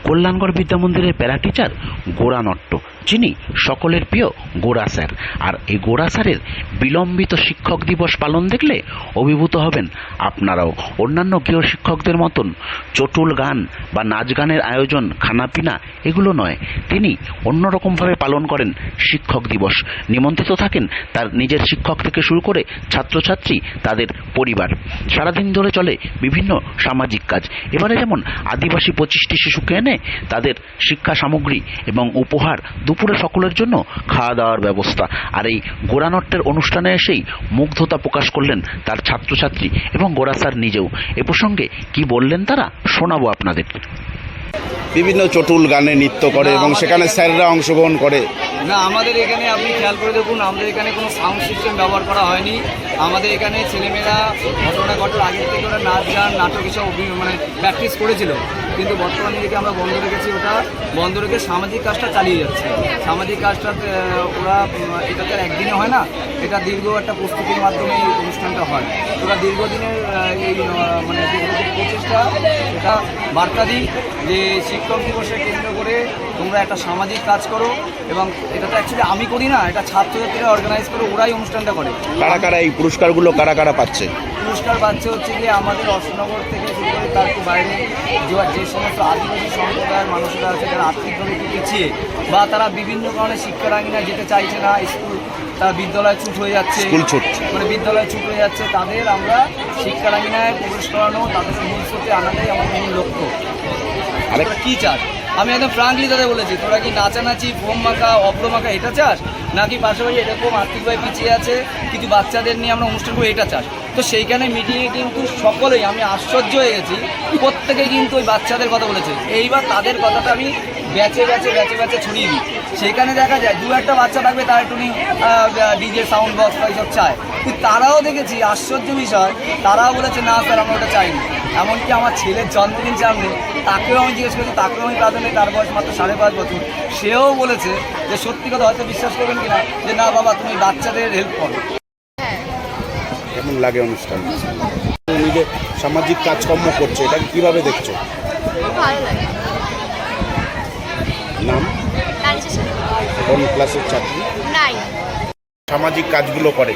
কল্যাণগড় বিদ্যা মন্দিরের para teacher গোরা নট্ট, যিনি সকলের প্রিয় গোরা স্যার। আর এই গোরা স্যারের বিলম্বিত শিক্ষক দিবস পালন দেখলে অভিভূত হবেন আপনারাও। অন্যান্য গৃহ শিক্ষকদের মতন চটুল গান বা নাচ গানের আয়োজন, খানাপিনা এগুলো নয়, তিনি অন্যরকমভাবে পালন করেন শিক্ষক দিবস। নিমন্ত্রিত থাকেন তার নিজের শিক্ষক থেকে শুরু করে ছাত্রছাত্রী, তাদের পরিবার। সারাদিন ধরে চলে বিভিন্ন সামাজিক কাজ। এবারে যেমন আদিবাসী 25টি শিশুকে এনে তাদের শিক্ষা সামগ্রী এবং উপহার, দুপুরে সকলের জন্য খাওয়া দাওয়ার ব্যবস্থা। আর এই গোরানট্টের অনুষ্ঠানে এসেই মুগ্ধতা প্রকাশ করলেন তার ছাত্রছাত্রী এবং গোরা স্যার নিজেও। এ প্রসঙ্গে কি বললেন তারা শোনাবো আপনাদের। বিভিন্ন চটুল গানে নৃত্য করে এবং সেখানে স্যাররা অংশগ্রহণ করে। না, আমাদের এখানে আপনি খেয়াল করে দেখুন, আমাদের এখানে কোনো সাউন্ড সিস্টেম ব্যবহার করা হয়নি। আমাদের এখানে ছেলেমেয়েরা ঘটনা ঘটার আগের থেকে ওরা নাচ গান নাটক এসব মানে প্র্যাকটিস করেছিল, কিন্তু বর্তমানে এদিকে আমরা বন্ধ রেখেছি। ওটা বন্ধ রেখে সামাজিক কাজটা চালিয়ে যাচ্ছে। সামাজিক কাজটা ওরা এটাতে একদিনে হয় না, এটা দীর্ঘ একটা প্রস্তুতির মাধ্যমে এই অনুষ্ঠানটা হয়। ওরা দীর্ঘদিনের এই মানে প্রচেষ্টা, এটা বার্তা দিই যে শিক্ষক দিবসে কেন্দ্র করে তোমরা একটা সামাজিক কাজ করো। এবং এটা তো অ্যাকচুয়ালি আমি করি না, এটা ছাত্রছাত্রীরা অর্গানাইজ করে, ওরাই অনুষ্ঠানটা করে। কারা কারা এই পুরস্কারগুলো কারা কারা পাচ্ছে? পুরস্কার পাচ্ছে হচ্ছে গিয়ে আমাদের অশোকনগর থেকে শুরু করে তার একটু বাইরে যে সমস্ত আদিবাসী সম্প্রদায়ের মানুষরা আছে যারা আর্থিকভাবে একটু পিছিয়ে বা তারা বিভিন্ন কারণে শিক্ষারাঙ্গিনা যেতে চাইছে না, স্কুল তারা বিদ্যালয় ছুট হয়ে যাচ্ছে, স্কুল ছুট মানে বিদ্যালয় ছুট হয়ে যাচ্ছে, তাদের আমরা শিক্ষারাঙ্গিনায় প্রবেশ করানো, তাদের মূল স্রোতে আনাটাই আমাদের মূল লক্ষ্য। আর কী চাস? আমি একদম ফ্রাঙ্কলি তাদের বলেছি, তোরা কি নাচানাচি, ফোম মাখা, অভ্র মাখা এটা চাস, নাকি পাশাপাশি এরকম আর্থিকভাবে পিছিয়ে আছে কিছু বাচ্চাদের নিয়ে আমরা অনুষ্ঠান করি এটা চাস? তো সেইখানে মিটিংয়ে কিন্তু সকলেই, আমি আশ্চর্য হয়ে গেছি, প্রত্যেকেই কিন্তু ওই বাচ্চাদের কথা বলেছে। এইবার তাদের কথাটা আমি ব্যাচে ব্যাচে ব্যাচে ব্যাচে ছড়িয়ে দিই। সেখানে দেখা যায় দু একটা বাচ্চা থাকবে তারা একটু ডিজে সাউন্ড বক্স বা এইসব চায়, কিন্তু তারাও দেখেছি আশ্চর্য বিষয়, তারাও বলেছে না স্যার আমরা ওটা চাইনি। এমনকি আমার ছেলের জন্মদিন সামনে তাকেও আমি জিজ্ঞেস করেছি, তাকেও আমি প্রাধান্য, তার বয়স মাত্র 5.5 বছর, সেও বলেছে যে সত্যি কথা হয়তো বিশ্বাস করবেন কিনা যে না বাবা তুমি বাচ্চাদের হেল্প করো। কেমন লাগে অনুষ্ঠান? নিজে সামাজিক কাজকর্ম করছে, এটা কিভাবে দেখছো? ভালো লাগে। নাম? তানিশা শেখ। কোন ক্লাসের ছাত্রী? 9। সামাজিক কাজগুলো করে,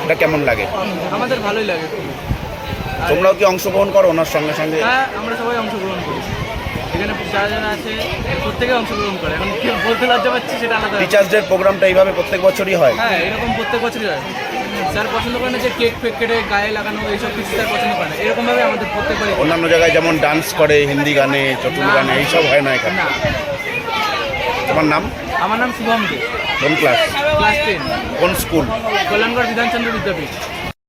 এটা কেমন লাগে? আমাদের ভালোই লাগে। তোমরাও কি অংশগ্রহণ করো ওনার সঙ্গে সঙ্গে? হ্যাঁ, আমরা সবাই অংশগ্রহণ করি। এখানে যারা যারা আছে প্রত্যেকে অংশগ্রহণ করে। এখন কি বলতে লজ্জা পাচ্ছি সেটা আলাদা। টিচার্স ডে প্রোগ্রামটা এইভাবে প্রত্যেক বছরই হয়? হ্যাঁ, এরকম প্রত্যেক বছরই হয়। স্যার পছন্দ করে না যে কেক ফেক কেটে গায়ে লাগানো এইসব কিছু স্যার পছন্দ করে না, এরকমভাবে আমাদের প্রত্যেকবারই। অন্যান্য জায়গায় যেমন ডান্স করে, হিন্দি গানে, চটুল গানে, এইসব হয় না এখানে? না। তোমার নাম? আমার নাম শুভম দে। কোন ক্লাস? ক্লাস 10। কোন স্কুল? কল্যাণগড় বিধানচন্দ্র বিদ্যাপীঠ।